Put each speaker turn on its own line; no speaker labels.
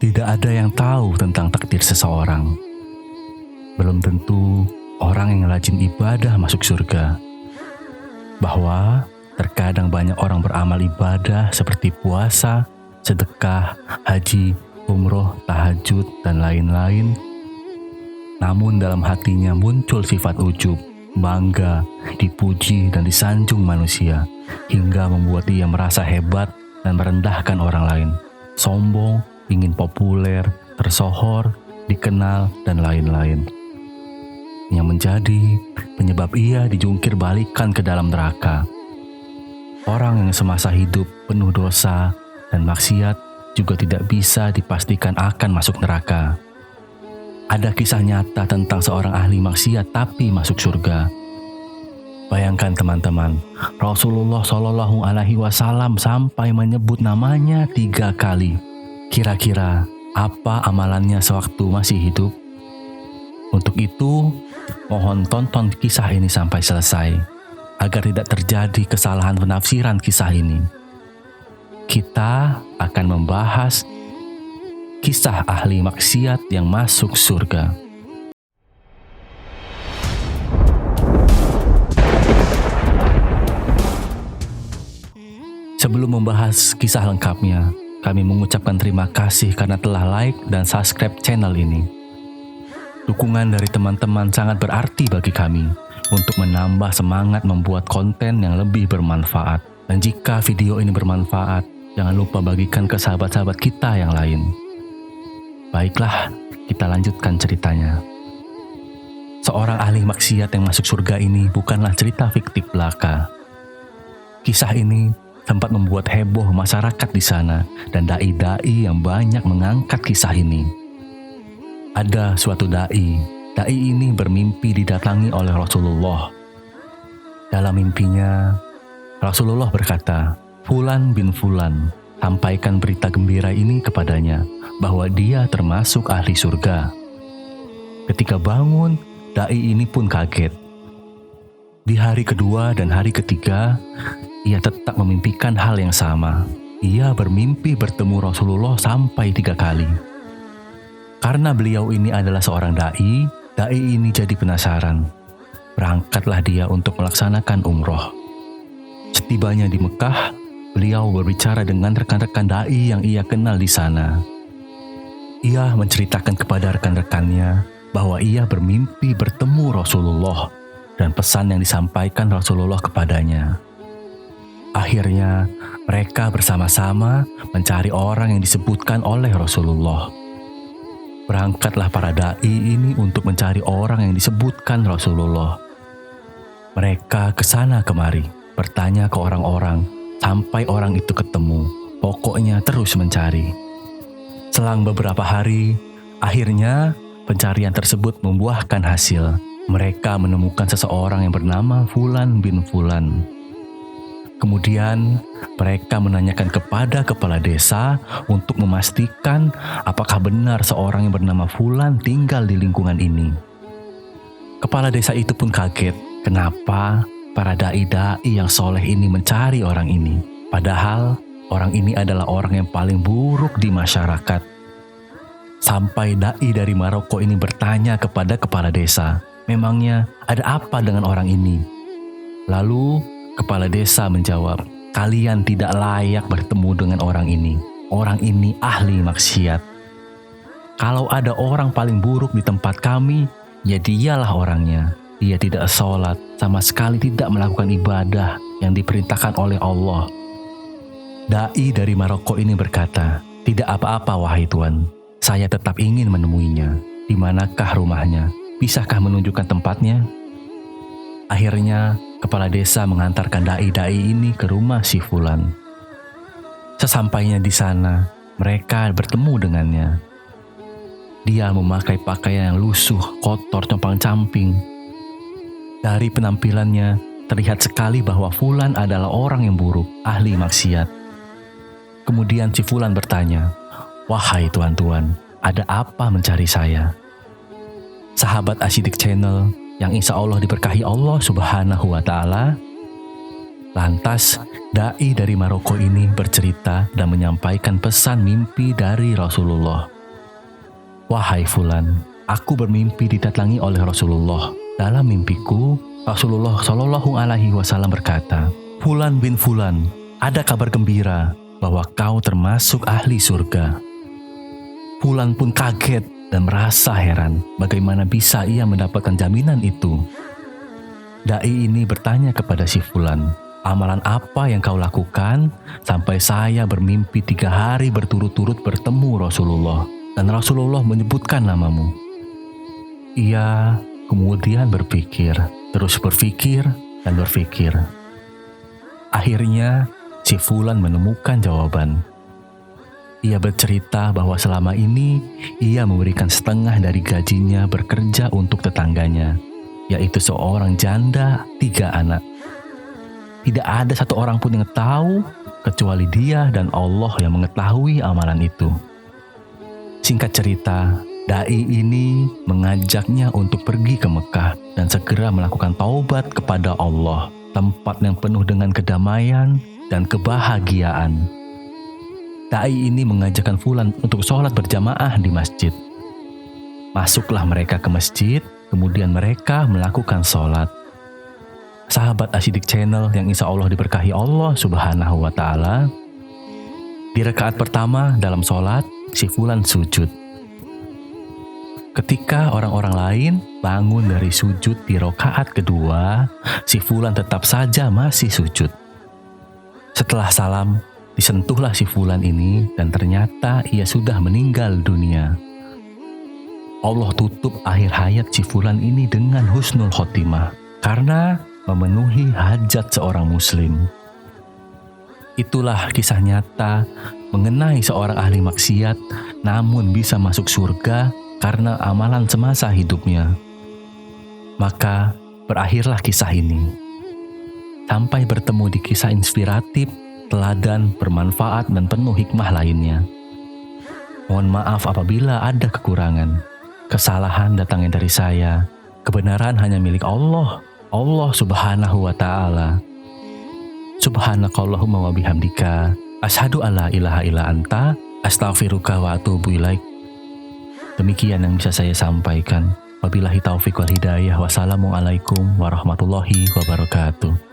Tidak ada yang tahu tentang takdir seseorang. Belum tentu orang yang rajin ibadah masuk surga. Bahwa terkadang banyak orang beramal ibadah seperti puasa, sedekah, haji, umroh, tahajud, dan lain-lain. Namun dalam hatinya muncul sifat ujub, bangga, dipuji dan disanjung manusia, hingga membuat dia merasa hebat dan merendahkan orang lain. Sombong, ingin populer, tersohor, dikenal, dan lain-lain. Yang menjadi penyebab ia dijungkir balikan ke dalam neraka. Orang yang semasa hidup penuh dosa dan maksiat juga tidak bisa dipastikan akan masuk neraka. Ada kisah nyata tentang seorang ahli maksiat tapi masuk surga. Bayangkan teman-teman, Rasulullah Shallallahu Alaihi Wasallam sampai menyebut namanya 3 kali. Kira-kira apa amalannya sewaktu masih hidup? Untuk itu, mohon tonton kisah ini sampai selesai, agar tidak terjadi kesalahan penafsiran kisah ini. Kita akan membahas kisah ahli maksiat yang masuk surga. Sebelum membahas kisah lengkapnya, kami mengucapkan terima kasih karena telah like dan subscribe channel ini. Dukungan dari teman-teman sangat berarti bagi kami untuk menambah semangat membuat konten yang lebih bermanfaat. Dan jika video ini bermanfaat, jangan lupa bagikan ke sahabat-sahabat kita yang lain. Baiklah, kita lanjutkan ceritanya. Seorang ahli maksiat yang masuk surga ini bukanlah cerita fiktif belaka. Kisah ini sempat membuat heboh masyarakat di sana dan dai-dai yang banyak mengangkat kisah ini. Ada suatu dai ini bermimpi didatangi oleh Rasulullah. Dalam mimpinya, Rasulullah berkata, "Fulan bin Fulan, sampaikan berita gembira ini kepadanya, bahwa dia termasuk ahli surga." Ketika bangun, dai ini pun kaget. Di hari kedua dan hari ketiga, ia tetap memimpikan hal yang sama. Ia bermimpi bertemu Rasulullah sampai 3 kali. Karena beliau ini adalah seorang dai ini jadi penasaran. Berangkatlah dia untuk melaksanakan umroh. Setibanya di Mekah, beliau berbicara dengan rekan-rekan dai yang ia kenal di sana. Ia menceritakan kepada rekan-rekannya bahwa ia bermimpi bertemu Rasulullah dan pesan yang disampaikan Rasulullah kepadanya. Akhirnya, mereka bersama-sama mencari orang yang disebutkan oleh Rasulullah. Berangkatlah para dai ini untuk mencari orang yang disebutkan Rasulullah. Mereka kesana kemari, bertanya ke orang-orang, sampai orang itu ketemu. Pokoknya terus mencari. Selang beberapa hari, akhirnya pencarian tersebut membuahkan hasil. Mereka menemukan seseorang yang bernama Fulan bin Fulan. Kemudian mereka menanyakan kepada kepala desa untuk memastikan apakah benar seorang yang bernama Fulan tinggal di lingkungan ini. Kepala desa itu pun kaget, kenapa para dai-dai yang soleh ini mencari orang ini. Padahal orang ini adalah orang yang paling buruk di masyarakat. Sampai dai dari Maroko ini bertanya kepada kepala desa, memangnya ada apa dengan orang ini? Lalu kepala desa menjawab, kalian tidak layak bertemu dengan orang ini. Orang ini ahli maksiat. Kalau ada orang paling buruk di tempat kami, ya dialah orangnya. Dia tidak sholat, sama sekali tidak melakukan ibadah yang diperintahkan oleh Allah. Dai dari Maroko ini berkata, tidak apa-apa wahai Tuan, saya tetap ingin menemuinya. Di manakah rumahnya? Bisakah menunjukkan tempatnya? Akhirnya, kepala desa mengantarkan dai-dai ini ke rumah si Fulan. Sesampainya di sana, mereka bertemu dengannya. Dia memakai pakaian yang lusuh, kotor, compang-camping. Dari penampilannya, terlihat sekali bahwa Fulan adalah orang yang buruk, ahli maksiat. Kemudian si Fulan bertanya, wahai tuan-tuan, ada apa mencari saya? Sahabat Asyidik Channel, yang insya Allah diberkahi Allah Subhanahu wa Ta'ala. Lantas, dai dari Maroko ini bercerita dan menyampaikan pesan mimpi dari Rasulullah. "Wahai Fulan, aku bermimpi didatangi oleh Rasulullah. Dalam mimpiku, Rasulullah Shallallahu Alaihi Wasallam berkata, 'Fulan bin Fulan, ada kabar gembira bahwa kau termasuk ahli surga.' Fulan pun kaget dan merasa heran bagaimana bisa ia mendapatkan jaminan itu. Dai ini bertanya kepada si Fulan, 'Amalan apa yang kau lakukan sampai saya bermimpi 3 hari berturut-turut bertemu Rasulullah dan Rasulullah menyebutkan namamu?' Ia kemudian berpikir, terus berpikir dan berpikir. Akhirnya si Fulan menemukan jawaban. Ia bercerita bahwa selama ini ia memberikan setengah dari gajinya bekerja untuk tetangganya, yaitu seorang janda 3 anak. Tidak ada satu orang pun yang tahu kecuali dia dan Allah yang mengetahui amalan itu. Singkat cerita, dai ini mengajaknya untuk pergi ke Mekah dan segera melakukan taubat kepada Allah, tempat yang penuh dengan kedamaian dan kebahagiaan. Dai ini mengajakkan Fulan untuk sholat berjamaah di masjid. Masuklah mereka ke masjid, kemudian mereka melakukan sholat. Sahabat Asyidik Channel yang insya Allah diberkahi Allah Subhanahu wa Ta'ala, di rakaat pertama dalam sholat, si Fulan sujud. Ketika orang-orang lain bangun dari sujud di rakaat kedua, si Fulan tetap saja masih sujud. Setelah salam, disentuhlah si Fulan ini dan ternyata ia sudah meninggal dunia. Allah tutup akhir hayat si Fulan ini dengan husnul khotimah karena memenuhi hajat seorang muslim. Itulah kisah nyata mengenai seorang ahli maksiat namun bisa masuk surga karena amalan semasa hidupnya. Maka berakhirlah kisah ini. Sampai bertemu di kisah inspiratif, teladan, bermanfaat, dan penuh hikmah lainnya. Mohon maaf apabila ada kekurangan. Kesalahan datangnya dari saya. Kebenaran hanya milik Allah. Allah Subhanahu wa Ta'ala. Subhanakallahumma wa bihamdika. Asyhadu alla ilaha illa anta. Astaghfiruka wa atubu ilaik. Demikian yang bisa saya sampaikan. Wabillahi taufiq wal hidayah. Wassalamualaikum warahmatullahi wabarakatuh.